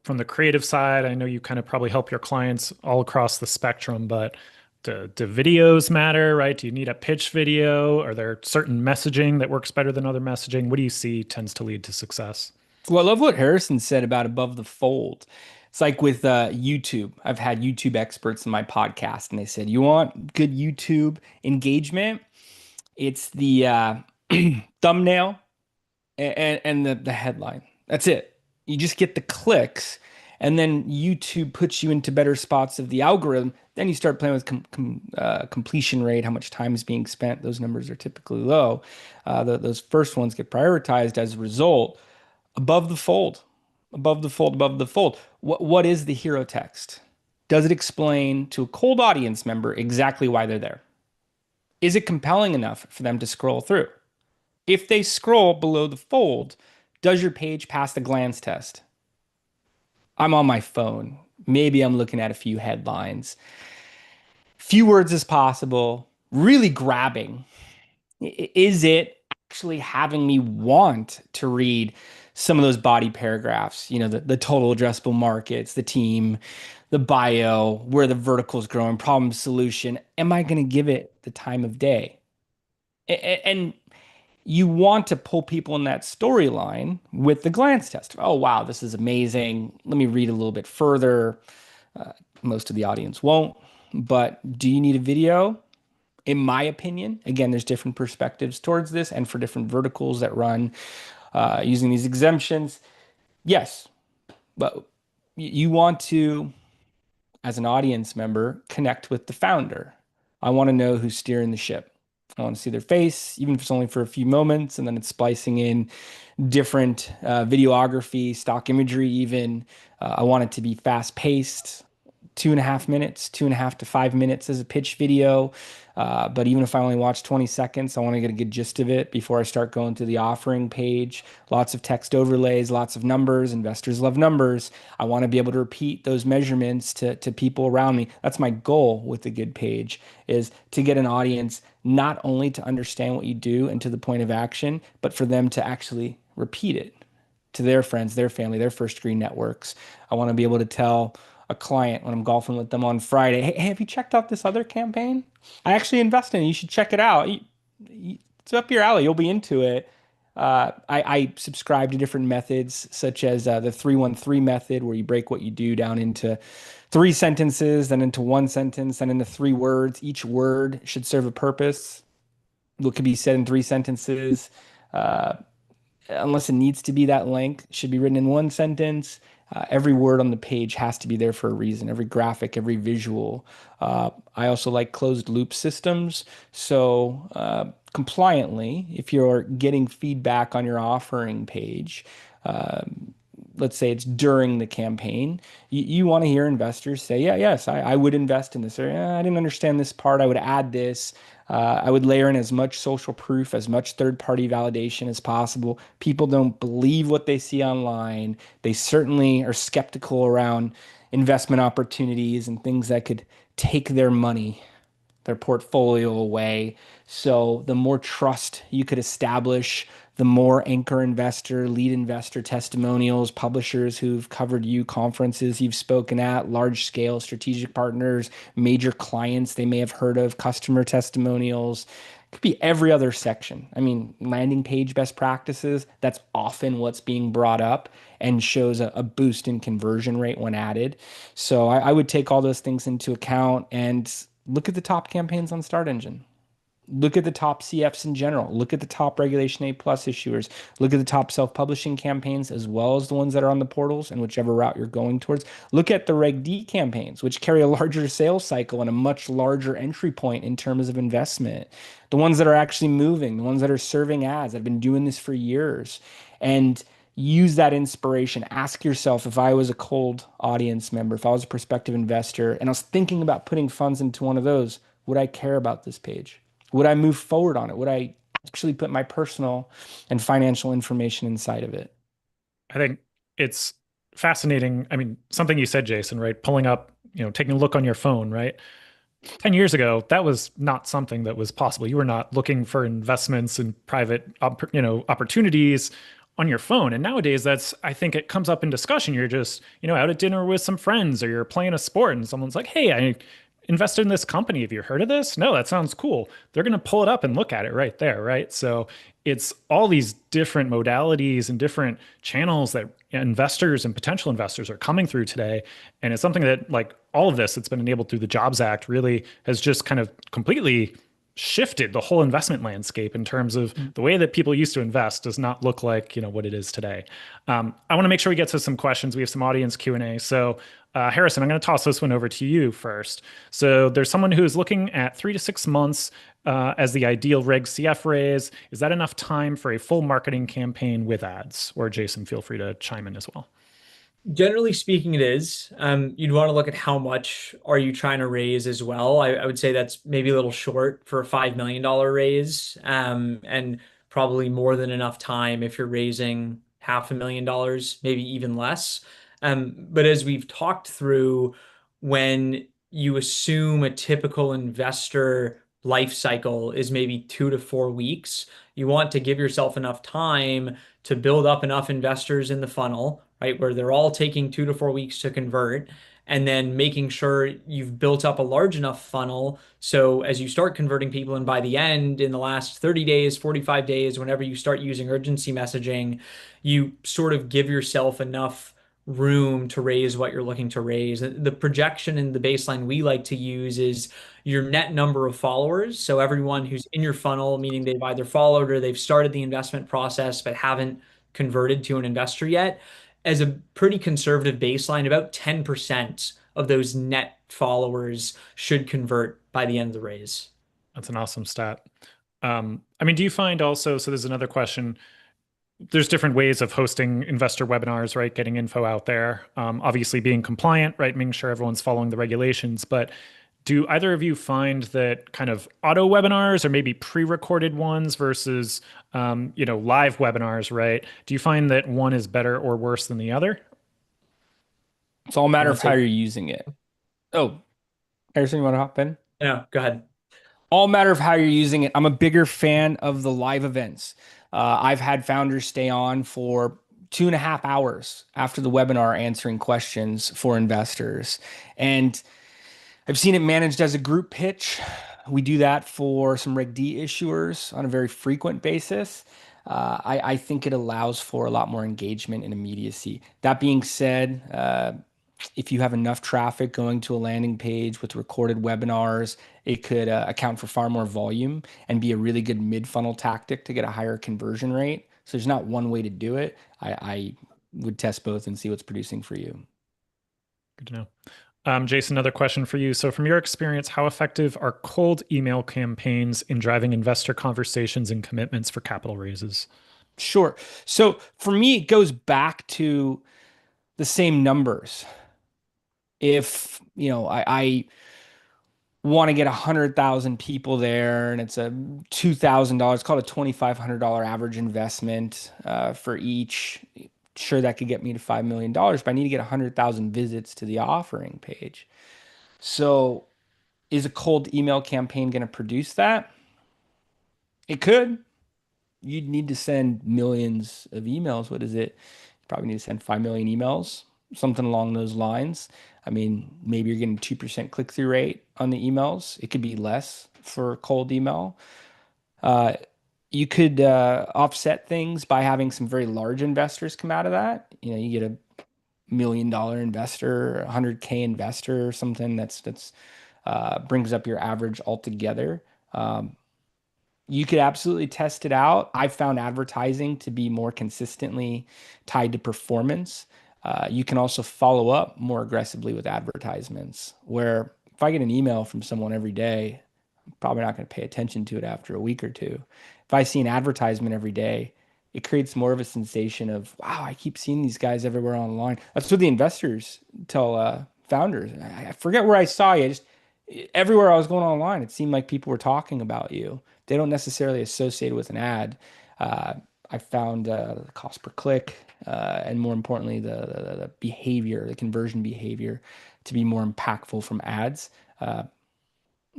from the creative side, I know you kind of probably help your clients all across the spectrum, but do videos matter, right? Do you need a pitch video? Are there certain messaging that works better than other messaging? What do you see tends to lead to success? Well, I love what Harrison said about above the fold. It's like with YouTube. I've had YouTube experts in my podcast, and they said, you want good YouTube engagement? It's the thumbnail and the headline. That's it. You just get the clicks, and then YouTube puts you into better spots of the algorithm. Then you start playing with completion rate, how much time is being spent. Those numbers are typically low. Those first ones get prioritized as a result. Above the fold, above the fold, above the fold. What is the hero text? Does it explain to a cold audience member exactly why they're there? Is it compelling enough for them to scroll through? If they scroll below the fold, does your page pass the glance test? I'm on my phone. Maybe I'm looking at a few headlines. Few words as possible, really grabbing. Is it actually having me want to read some of those body paragraphs, the total addressable markets, the team, the bio, where the vertical is growing, problem solution? Am I going to give it the time of day? And you want to pull people in that storyline with the glance test. Oh, wow, this is amazing. Let me read a little bit further. Most of the audience won't. But do you need a video? In my opinion, again, there's different perspectives towards this and for different verticals that run using these exemptions. Yes, but you want to, as an audience member, connect with the founder. I want to know who's steering the ship. I want to see their face, even if it's only for a few moments, and then it's splicing in different videography, stock imagery even. I want it to be fast-paced, 2.5 minutes, 2.5 to 5 minutes as a pitch video. But even if I only watch 20 seconds, I want to get a good gist of it before I start going to the offering page. Lots of text overlays, lots of numbers. Investors love numbers. I want to be able to repeat those measurements to people around me. That's my goal with a good page, is to get an audience not only to understand what you do and to the point of action, but for them to actually repeat it to their friends, their family, their first degree networks. I want to be able to tell a client when I'm golfing with them on Friday, hey, have you checked out this other campaign? I actually invest in it. You should check it out. It's up your alley. You'll be into it. I subscribe to different methods, such as the 3-1-3 method, where you break what you do down into 3 sentences, then into 1 sentence, then into 3 words. Each word should serve a purpose. What could be said in 3 sentences, unless it needs to be that length, should be written in 1 sentence. Every word on the page has to be there for a reason, every graphic, every visual. I also like closed loop systems. So compliantly, if you're getting feedback on your offering page, let's say it's during the campaign, you want to hear investors say, yes, I would invest in this, or I didn't understand this part, I would add this. I would layer in as much social proof, as much third-party validation as possible. People don't believe what they see online. They certainly are skeptical around investment opportunities and things that could take their money, their portfolio away. So the more trust you could establish, the more anchor investor, lead investor testimonials, publishers who've covered you, conferences you've spoken at, large scale strategic partners, major clients they may have heard of, customer testimonials. It could be every other section. I mean, landing page best practices, that's often what's being brought up and shows a boost in conversion rate when added. So I would take all those things into account and look at the top campaigns on Start Engine. Look at the top CFs in general. Look at the top Regulation A+ issuers. Look at the top self-publishing campaigns, as well as the ones that are on the portals and whichever route you're going towards. Look at the Reg D campaigns, which carry a larger sales cycle and a much larger entry point in terms of investment. The ones that are actually moving, the ones that are serving ads, that have been doing this for years. And use that inspiration. Ask yourself, if I was a cold audience member, if I was a prospective investor, and I was thinking about putting funds into one of those, would I care about this page? Would I move forward on it? Would I actually put my personal and financial information inside of it? I think it's fascinating. I mean, something you said, Jason, right? Pulling up, taking a look on your phone, right? 10 years ago, that was not something that was possible. You were not looking for investments and private, opportunities on your phone. And nowadays, I think it comes up in discussion. You're just, out at dinner with some friends, or you're playing a sport and someone's like, hey, I invested in this company. Have you heard of this? No, that sounds cool. They're going to pull it up and look at it right there, right? So it's all these different modalities and different channels that investors and potential investors are coming through today. And it's something that, like, all of this that's been enabled through the Jobs Act, really has just kind of completely shifted the whole investment landscape in terms of the way that people used to invest does not look like, what it is today. I want to make sure we get to some questions. We have some audience Q&A. So Harrison, I'm going to toss this one over to you first. So there's someone who's looking at 3 to 6 months as the ideal Reg CF raise. Is that enough time for a full marketing campaign with ads? Or Jason, feel free to chime in as well. Generally speaking, it is. You'd want to look at how much are you trying to raise as well. I would say that's maybe a little short for a $5 million raise, and probably more than enough time if you're raising $500,000, maybe even less. But as we've talked through, when you assume a typical investor life cycle is maybe 2 to 4 weeks, you want to give yourself enough time to build up enough investors in the funnel, right, where they're all taking 2 to 4 weeks to convert, and then making sure you've built up a large enough funnel. So as you start converting people, and by the end, in the last 30 days, 45 days, whenever you start using urgency messaging, you sort of give yourself enough room to raise what you're looking to raise. The projection and the baseline we like to use is your net number of followers. So everyone who's in your funnel, meaning they've either followed or they've started the investment process but haven't converted to an investor yet, as a pretty conservative baseline, about 10% of those net followers should convert by the end of the raise. That's an awesome stat. Do you find also, so there's another question, there's different ways of hosting investor webinars, right? Getting info out there. Obviously being compliant, right? Making sure everyone's following the regulations. But do either of you find that kind of auto webinars or maybe pre-recorded ones versus, live webinars, right? Do you find that one is better or worse than the other? It's all a matter of how you're using it. Oh, Harrison, you want to hop in? No, go ahead. All matter of how you're using it. I'm a bigger fan of the live events. I've had founders stay on for 2.5 hours after the webinar answering questions for investors. And I've seen it managed as a group pitch. We do that for some Reg D issuers on a very frequent basis. I think it allows for a lot more engagement and immediacy. That being said, if you have enough traffic going to a landing page with recorded webinars, it could account for far more volume and be a really good mid-funnel tactic to get a higher conversion rate. So there's not one way to do it. I would test both and see what's producing for you. Good to know. Jason, another question for you. So from your experience, how effective are cold email campaigns in driving investor conversations and commitments for capital raises? Sure. So for me, it goes back to the same numbers. If, I want to get 100,000 people there and it's a $2,000, it's called a $2,500 average investment for each. Sure, that could get me to $5 million, but I need to get 100,000 visits to the offering page. So is a cold email campaign going to produce that? It could. You'd need to send millions of emails. What is it? You probably need to send 5 million emails, something along those lines. I mean, maybe you're getting 2% click-through rate on the emails. It could be less for cold email. You could offset things by having some very large investors come out of that. You get a $1 million investor, $100K investor, or something that's brings up your average altogether. You could absolutely test it out. I've found advertising to be more consistently tied to performance. You can also follow up more aggressively with advertisements, where if I get an email from someone every day, I'm probably not going to pay attention to it after a week or two. If I see an advertisement every day, it creates more of a sensation of, wow, I keep seeing these guys everywhere online. That's what the investors tell founders. I forget where I saw you. Everywhere I was going online, it seemed like people were talking about you. They don't necessarily associate it with an ad. I found the cost per click and more importantly, the behavior, the conversion behavior to be more impactful from ads.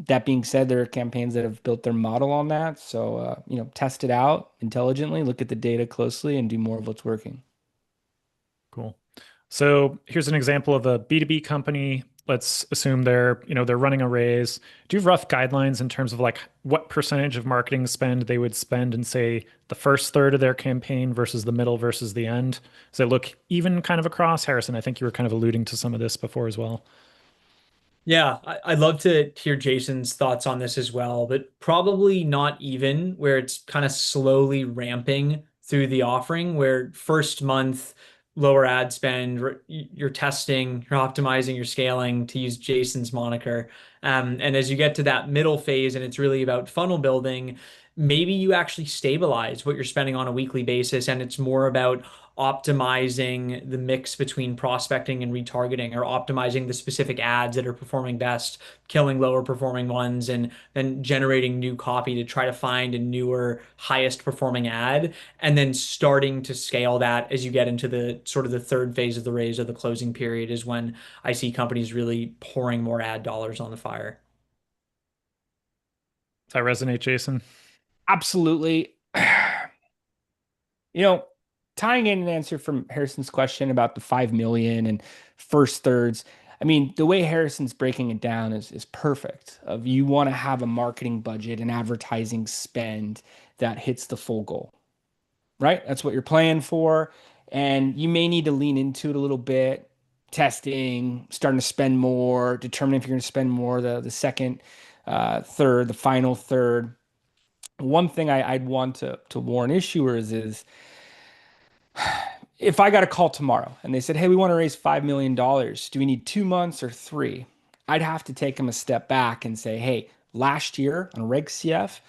That being said, there are campaigns that have built their model on that. So, test it out intelligently, look at the data closely, and do more of what's working. Cool. So here's an example of a B2B company. Let's assume they're running a raise. Do you have rough guidelines in terms of like what percentage of marketing spend they would spend in, say, the first third of their campaign versus the middle versus the end? Does it look even kind of across? Harrison, I think you were kind of alluding to some of this before as well. Yeah, I'd love to hear Jason's thoughts on this as well, but probably not even, where it's kind of slowly ramping through the offering, where first month, lower ad spend, you're testing, you're optimizing, you're scaling, to use Jason's moniker. And as you get to that middle phase and it's really about funnel building, maybe you actually stabilize what you're spending on a weekly basis and it's more about optimizing the mix between prospecting and retargeting, or optimizing the specific ads that are performing best, killing lower performing ones, and then generating new copy to try to find a newer, highest performing ad, and then starting to scale that as you get into the sort of the third phase of the raise, or the closing period, is when I see companies really pouring more ad dollars on the fire. Does that resonate, Jason? Absolutely. Tying in an answer from Harrison's question about the 5 million and first thirds, I mean, the way Harrison's breaking it down is perfect. Of you want to have a marketing budget and advertising spend that hits the full goal, right? That's what you're playing for. And you may need to lean into it a little bit, testing, starting to spend more, determining if you're going to spend more the second third, the final third. One thing I'd want to warn issuers is, if I got a call tomorrow and they said, hey, we want to raise $5 million, do we need 2 months or 3? I'd have to take them a step back and say, hey, last year on Reg CF,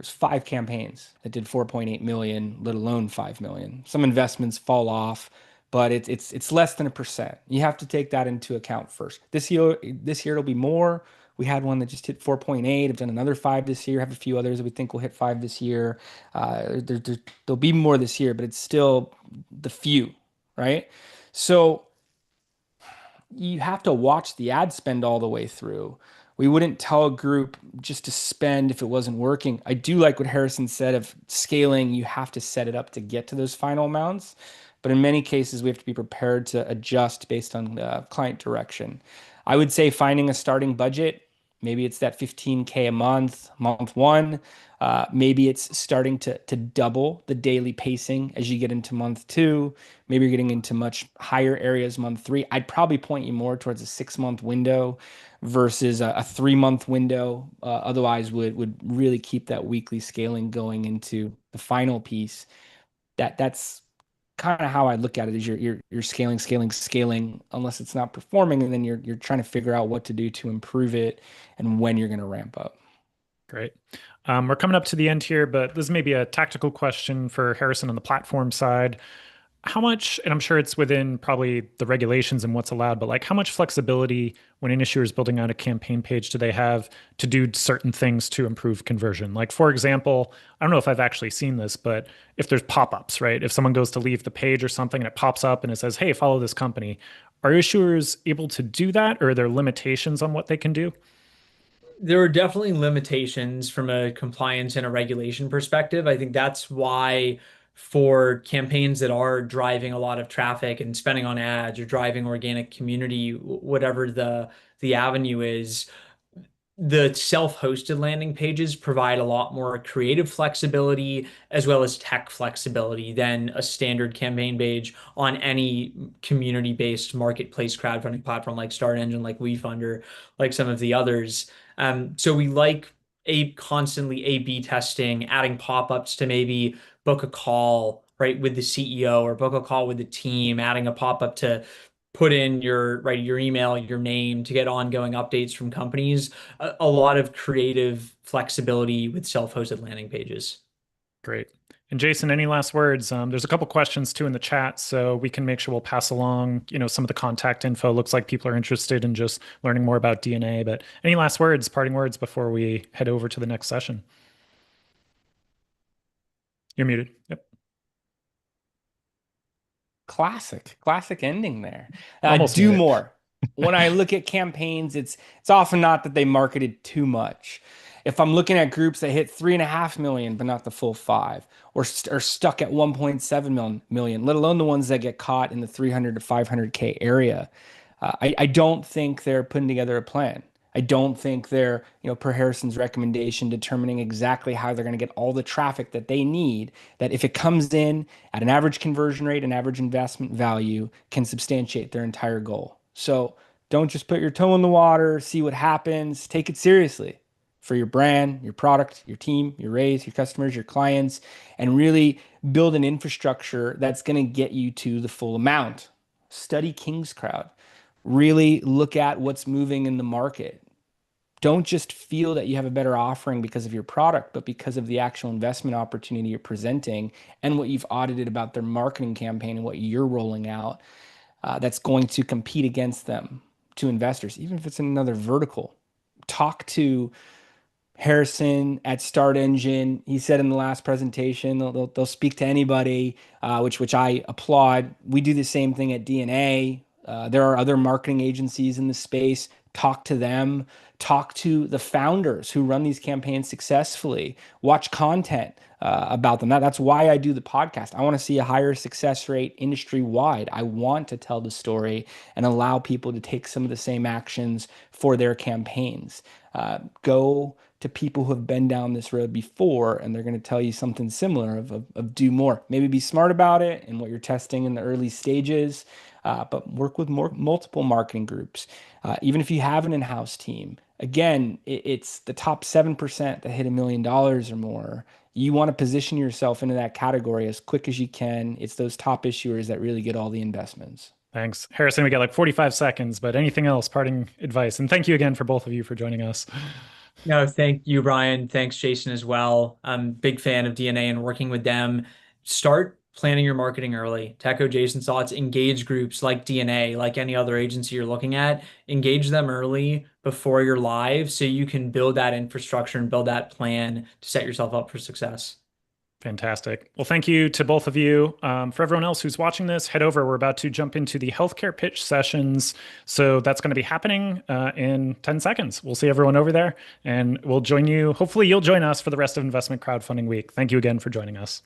There's 5 campaigns that did 4.8 million, let alone 5 million. Some investments fall off, but it's less than 1%. You have to take that into account first. This year it'll be more. We had one that just hit 4.8. I've done another 5 this year. Have a few others that we think will hit 5 this year. There'll be more this year, but it's still the few, right? So you have to watch the ad spend all the way through. We wouldn't tell a group just to spend if it wasn't working. I do like what Harrison said of scaling. You have to set it up to get to those final amounts. But in many cases, we have to be prepared to adjust based on client direction. I would say finding a starting budget, maybe it's that 15K a month, month one. Maybe it's starting to double the daily pacing as you get into month 2. Maybe you're getting into much higher areas month 3. I'd probably point you more towards a 6-month window versus a 3-month window. Otherwise, would really keep that weekly scaling going into the final piece. That's kind of how I look at it. Is you're scaling unless it's not performing, and then you're trying to figure out what to do to improve it and when you're going to ramp up. Great. We're coming up to the end here, but this may be a tactical question for Harrison on the platform side. How much, and I'm sure it's within probably the regulations and what's allowed, but like how much flexibility when an issuer is building out a campaign page do they have to do certain things to improve conversion? Like, for example, I don't know if I've actually seen this, but if there's pop-ups, right? If someone goes to leave the page or something and it pops up and it says, hey, follow this company, are issuers able to do that, or are there limitations on what they can do? There are definitely limitations from a compliance and a regulation perspective. I think that's why for campaigns that are driving a lot of traffic and spending on ads or driving organic community, whatever the avenue is, the self-hosted landing pages provide a lot more creative flexibility as well as tech flexibility than a standard campaign page on any community-based marketplace crowdfunding platform like StartEngine, like WeFunder, like some of the others. So we like constantly A/B testing, adding pop-ups to maybe book a call, right, with the CEO or book a call with the team, adding a pop-up to put in your email, your name to get ongoing updates from companies. A lot of creative flexibility with self-hosted landing pages. Great. And Jason, any last words? There's a couple questions too in the chat, so we can make sure we'll pass along, some of the contact info. Looks like people are interested in just learning more about DNA, but any last words, parting words before we head over to the next session? You're muted. Yep. Classic ending there. Almost do more. When I look at campaigns, it's often not that they marketed too much. If I'm looking at groups that hit 3.5 million, but not the full 5, or are stuck at 1.7 million, let alone the ones that get caught in the 300 to 500K area, I don't think they're putting together a plan. I don't think they're, per Harrison's recommendation, determining exactly how they're going to get all the traffic that they need, that if it comes in at an average conversion rate, an average investment value, can substantiate their entire goal. So don't just put your toe in the water, see what happens, take it seriously for your brand, your product, your team, your raise, your customers, your clients, and really build an infrastructure that's going to get you to the full amount. Study King's Crowd. Really look at what's moving in the market. Don't just feel that you have a better offering because of your product, but because of the actual investment opportunity you're presenting and what you've audited about their marketing campaign and what you're rolling out that's going to compete against them to investors, even if it's in another vertical. Talk to Harrison at StartEngine. He said in the last presentation, they'll speak to anybody, which I applaud. We do the same thing at DNA. There are other marketing agencies in the space. Talk to them. Talk to the founders who run these campaigns successfully. Watch content about them. That's why I do the podcast. I want to see a higher success rate industry-wide. I want to tell the story and allow people to take some of the same actions for their campaigns. Go to people who have been down this road before, and they're going to tell you something similar of do more. Maybe be smart about it and what you're testing in the early stages, but work with multiple marketing groups. Even if you have an in-house team, again, it's the top 7% that hit $1 million or more. You want to position yourself into that category as quick as you can. It's those top issuers that really get all the investments. Thanks. Harrison, we got like 45 seconds, but anything else, parting advice? And thank you again for both of you for joining us. No, thank you, Brian. Thanks, Jason, as well. I'm a big fan of DNA and working with them. Start planning your marketing early. To echo Jason's thoughts, engage groups like DNA, like any other agency you're looking at. Engage them early before you're live so you can build that infrastructure and build that plan to set yourself up for success. Fantastic. Well, thank you to both of you. For everyone else who's watching this, head over. We're about to jump into the healthcare pitch sessions. So that's going to be happening in 10 seconds. We'll see everyone over there and we'll join you. Hopefully you'll join us for the rest of Investment Crowdfunding Week. Thank you again for joining us.